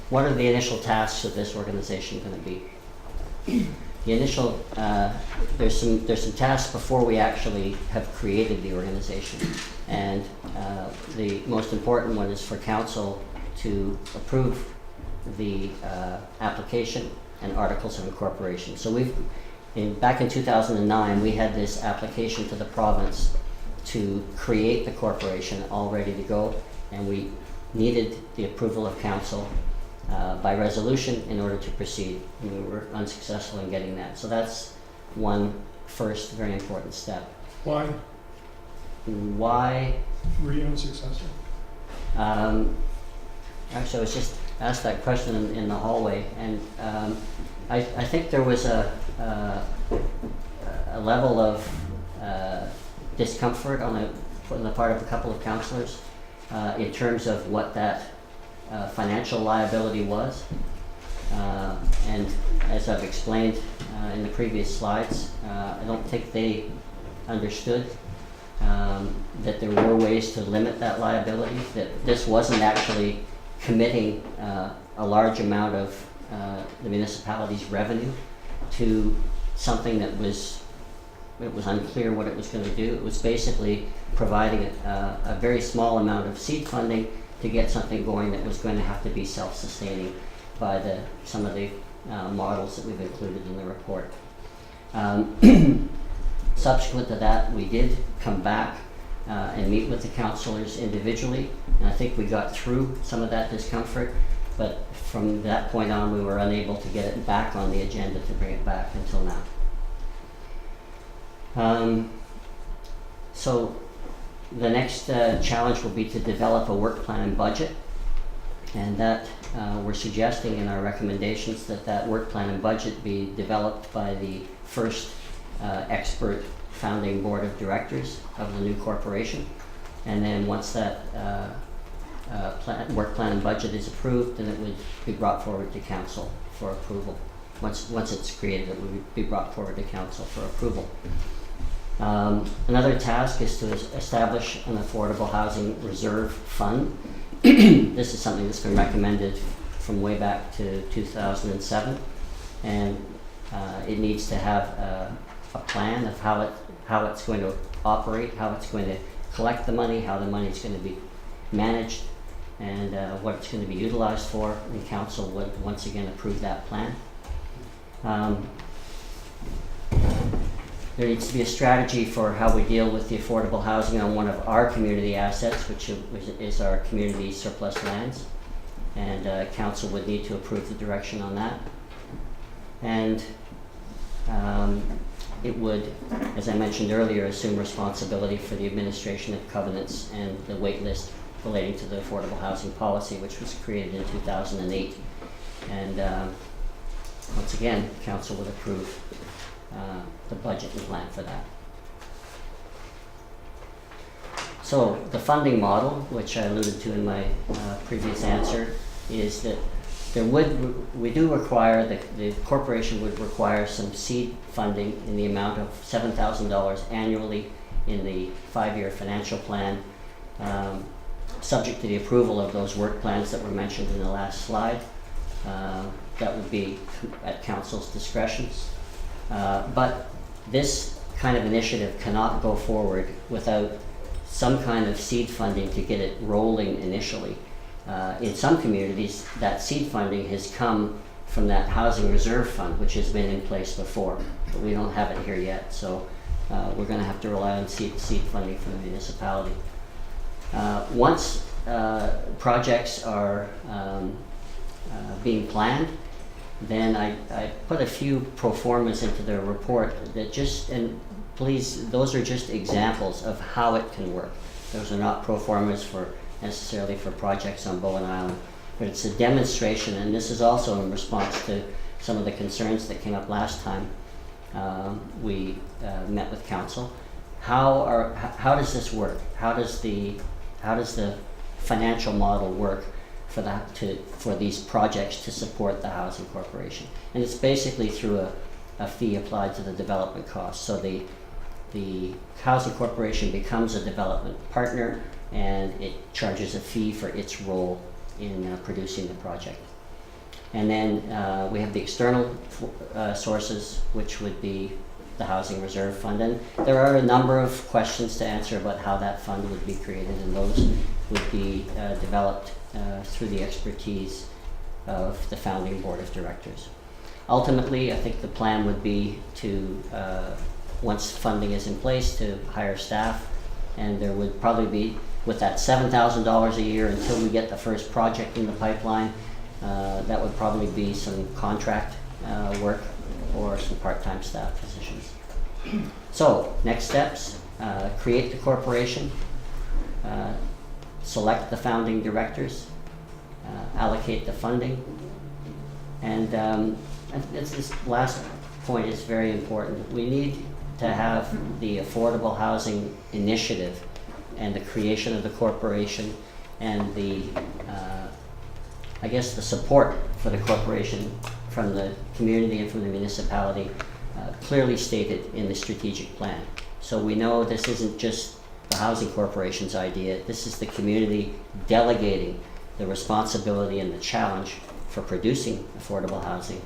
what are the initial tasks of this organization going to be? The initial, there's some tasks before we actually have created the organization, and the most important one is for council to approve the application and articles of incorporation. So back in 2009, we had this application to the province to create the corporation all ready to go, and we needed the approval of council by resolution in order to proceed, and we were unsuccessful in getting that. So that's one first very important step. Why Why? were you unsuccessful? Actually, I was just asked that question in the hallway, and I think there was a level of discomfort on the part of a couple of councillors in terms of what that financial liability was. And as I've explained in the previous slides, I don't think they understood that there were ways to limit that liability, that this wasn't actually committing a large amount of the municipality's revenue to something that it was unclear what it was going to do. It was basically providing a very small amount of seed funding to get something going that was going to have to be self-sustaining by some of the models that we've included in the report. Subsequent to that, we did come back and meet with the councillors individually, and I think we got through some of that discomfort, but from that point on we were unable to get it back on the agenda to bring it back until now. So the next challenge will be to develop a work plan and budget, and that we're suggesting in our recommendations that work plan and budget be developed by the first expert founding board of directors of the new corporation, and then once that work plan and budget is approved, then it would be brought forward to council for approval. Once it's created, it would be brought forward to council for approval. Another task is to establish an affordable housing reserve fund. This is something that's been recommended from way back to 2007, and it needs to have a plan of how it's going to operate, how it's going to collect the money, how the money is going to be managed, and what it's going to be utilized for, and council would once again approve that plan. There needs to be a strategy for how we deal with the affordable housing on one of our community assets, which is our community surplus lands, and council would need to approve the direction on that. And it would, as I mentioned earlier, assume responsibility for the administration of covenants and the wait list relating to the affordable housing policy, which was created in 2008. And once again, council would approve the budget and plan for that. So the funding model, which I alluded to in my previous answer, is that we do require, the corporation would require some seed funding in the amount of $7,000 annually in the 5-year financial plan, subject to the approval of those work plans that were mentioned in the last slide. That would be at council's discretion. But this kind of initiative cannot go forward without some kind of seed funding to get it rolling initially. In some communities, that seed funding has come from that housing reserve fund, which has been in place before, but we don't have it here yet. So we're going to have to rely on seed funding from the municipality. Once projects are being planned, then I put a few pro formas into the report that and please, those are just examples of how it can work. Those are not pro formas necessarily for projects on Bowen Island, but it's a demonstration, and this is also in response to some of the concerns that came up last time we met with council. How does this work? How does the financial model work for these projects to support the housing corporation? And it's basically through a fee applied to the development cost. So the housing corporation becomes a development partner, and it charges a fee for its role in producing the project. And then we have the external sources, which would be the Housing Reserve Fund. And there are a number of questions to answer about how that fund would be created, and those would be developed through the expertise of the founding board of directors. Ultimately, I think the plan would be to, once funding is in place, to hire staff, and there would probably be, with that $7,000 a year until we get the first project in the pipeline, that would probably be some contract work or some part-time staff positions. So, next steps, create the corporation, select the founding directors, allocate the funding, and this last point is very important. We need to have the affordable housing initiative and the creation of the corporation and the, I guess, the support for the corporation from the community and from the municipality clearly stated in the strategic plan. So we know this isn't just the housing corporation's idea, this is the community delegating the responsibility and the challenge for producing affordable housing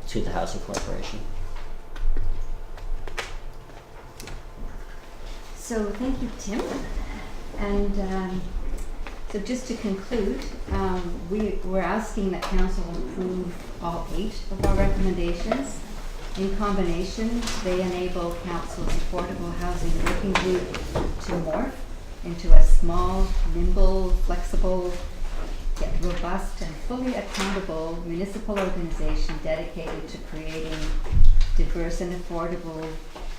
to the housing corporation. So thank you, Tim. And so just to conclude, we're asking that Council approve all 8 of our recommendations. In combination, they enable Council's Affordable Housing Working Group to morph into a small, nimble, flexible, yet robust and fully accountable municipal organization dedicated to creating diverse and affordable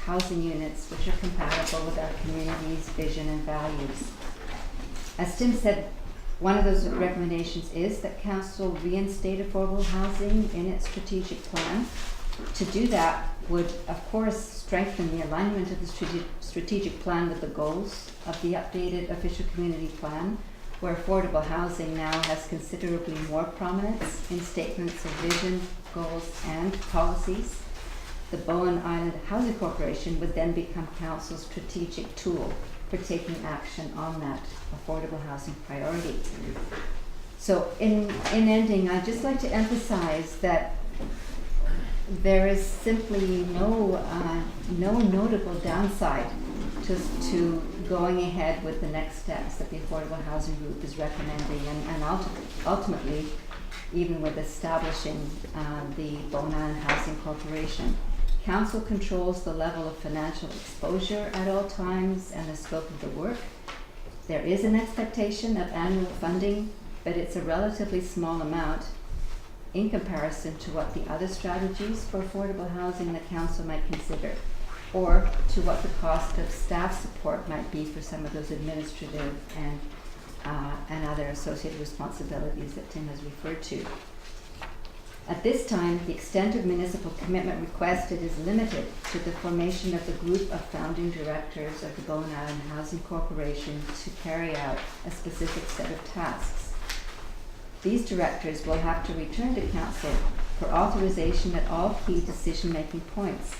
housing units which are compatible with our community's vision and values. As Tim said, one of those recommendations is that Council reinstate affordable housing in its strategic plan. To do that would, of course, strengthen the alignment of the strategic plan with the goals of the updated official community plan, where affordable housing now has considerably more prominence in statements of vision, goals, and policies. The Bowen Island Housing Corporation would then become Council's strategic tool for taking action on that affordable housing priority. So in ending, I'd just like to emphasize that there is simply no notable downside to going ahead with the next steps that the Affordable Housing Group is recommending, and ultimately even with establishing the Bowen Island Housing Corporation. Council controls the level of financial exposure at all times and the scope of the work. There is an expectation of annual funding, but it's a relatively small amount in comparison to what the other strategies for affordable housing the Council might consider, or to what the cost of staff support might be for some of those administrative and other associated responsibilities that Tim has referred to. At this time, the extent of municipal commitment requested is limited to the formation of the group of founding directors of the Bowen Island Housing Corporation to carry out a specific set of tasks. These directors will have to return to Council for authorization at all key decision-making points,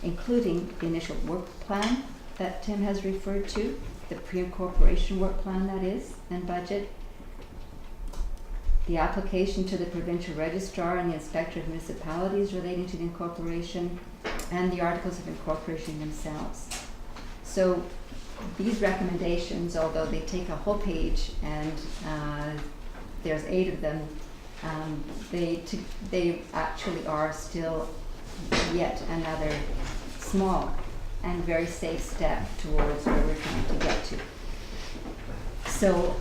including the initial work plan that Tim has referred to, the pre-incorporation work plan that is, and budget, the application to the provincial registrar and the inspector of municipalities relating to the incorporation, and the articles of incorporation themselves. So these recommendations, although they take a whole page and there's 8 of them, they actually are still yet another small and very safe step towards where we're trying to get to. So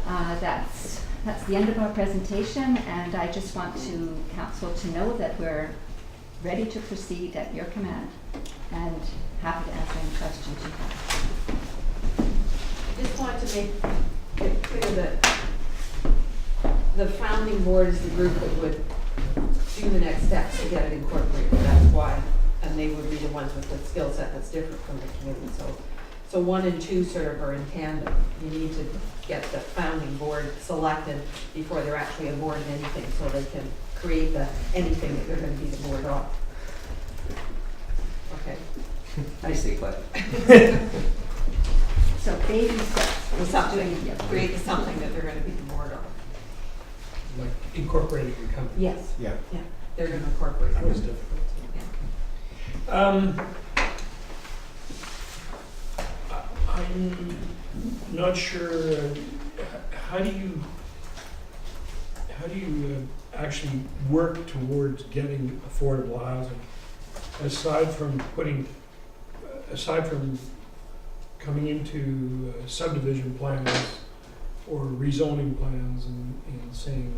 that's the end of our presentation, and I just want Council to know that we're ready to proceed at your command and happy to answer any questions you have. I just wanted to make it clear that the founding board is the group that would do the next steps to get it incorporated. That's why, and they would be the ones with the skill set that's different from the committee. So 1 and 2 sort of are in tandem. You need to get the founding board selected before they're actually a board in anything, so they can create anything that they're going to be the board of. Okay. Nicely put. So baby steps. Create something that they're going to be the board of. Like incorporating the company. Yes, Yeah. they're gonna incorporate. That was difficult. I'm not sure, how do you actually work towards getting affordable housing? Aside from coming into subdivision plans or rezoning plans and saying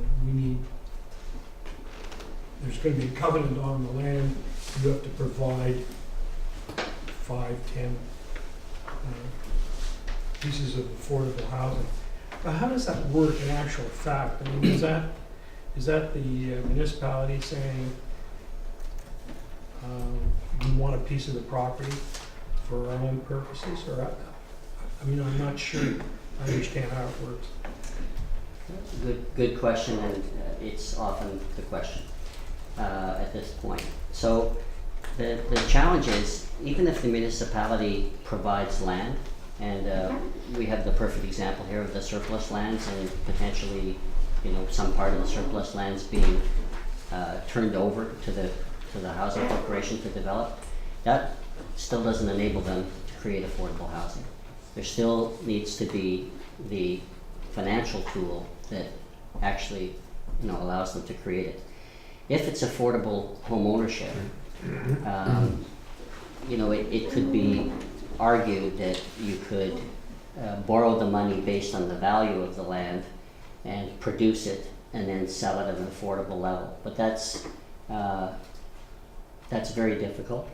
there's gonna be a covenant on the land, you have to provide 5, 10 pieces of affordable housing. But how does that work in actual fact? I mean, is that the municipality saying, we want a piece of the property for our own purposes, or, I mean, I'm not sure I understand how it works. Good question, and it's often the question at this point. So the challenge is, even if the municipality provides land, and we have the perfect example here of the surplus lands and potentially, some part of the surplus lands being turned over to the housing corporation to develop, that still doesn't enable them to create affordable housing. There still needs to be the financial tool that actually, allows them to create it. If it's affordable home ownership, it could be argued that you could borrow the money based on the value of the land and produce it and then sell it at an affordable level. But that's very difficult,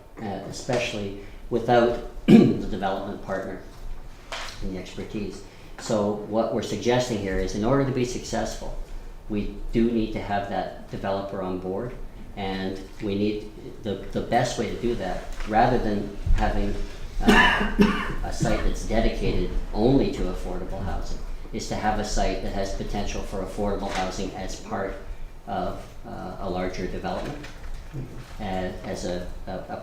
especially without the development partner and the expertise. So what we're suggesting here is, in order to be successful, we do need to have that developer on board, and we need the best way to do that, rather than having a site that's dedicated only to affordable housing, is to have a site that has potential for affordable housing as part of a larger development, as a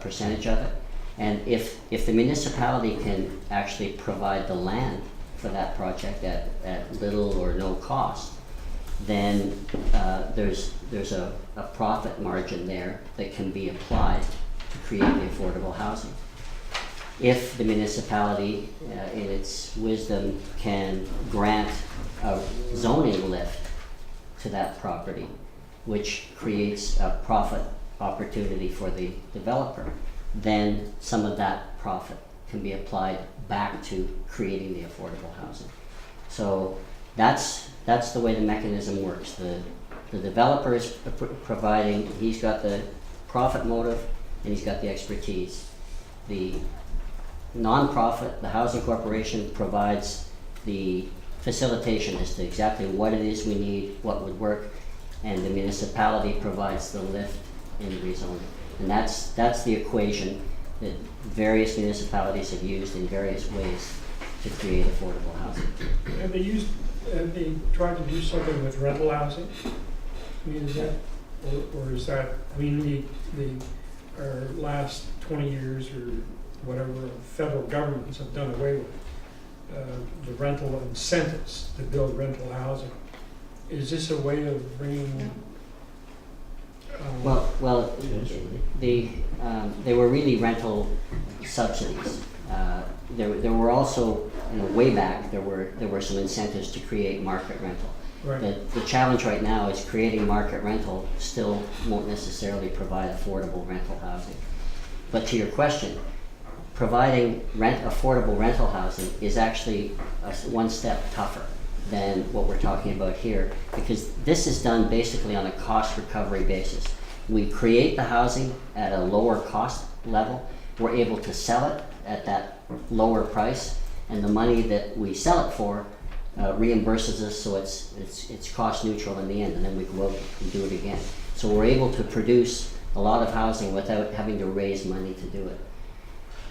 percentage of it. And if the municipality can actually provide the land for that project at little or no cost, then there's a profit margin there that can be applied to create the affordable housing. If the municipality, in its wisdom, can grant a zoning lift to that property, which creates a profit opportunity for the developer, then some of that profit can be applied back to creating the affordable housing. So that's the way the mechanism works. The developer is providing, he's got the profit motive and he's got the expertise. The nonprofit, the housing corporation, provides the facilitation as to exactly what it is we need, what would work, and the municipality provides the lift in rezoning. And that's the equation that various municipalities have used in various ways to create affordable housing. Have they tried to do something with rental housing? I mean, is that, or is that, I mean, our last 20 years or whatever, federal governments have done away with the rental incentives to build rental housing. Is this a way of bringing? Well, they were really rental subsidies. There were also, way back, there were some incentives to create market rental. Right. The challenge right now is creating market rental still won't necessarily provide affordable rental housing. But to your question, providing affordable rental housing is actually one step tougher than what we're talking about here, because this is done basically on a cost recovery basis. We create the housing at a lower cost level, we're able to sell it at that lower price, and the money that we sell it for reimburses us, so it's cost neutral in the end, and then we go out and do it again. So we're able to produce a lot of housing without having to raise money to do it.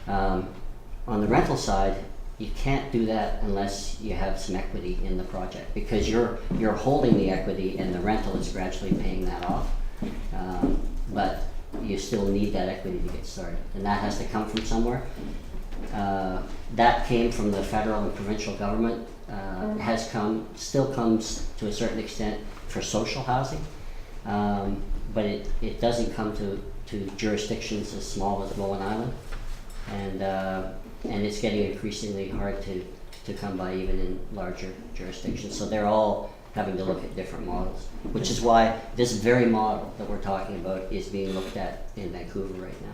On the rental side, you can't do that unless you have some equity in the project, because you're holding the equity and the rental is gradually paying that off. But you still need that equity to get started, and that has to come from somewhere. That came from the federal and provincial government, still comes to a certain extent for social housing. But it doesn't come to jurisdictions as small as Bowen Island. And it's getting increasingly hard to come by even in larger jurisdictions. So they're all having to look at different models, which is why this very model that we're talking about is being looked at in Vancouver right now.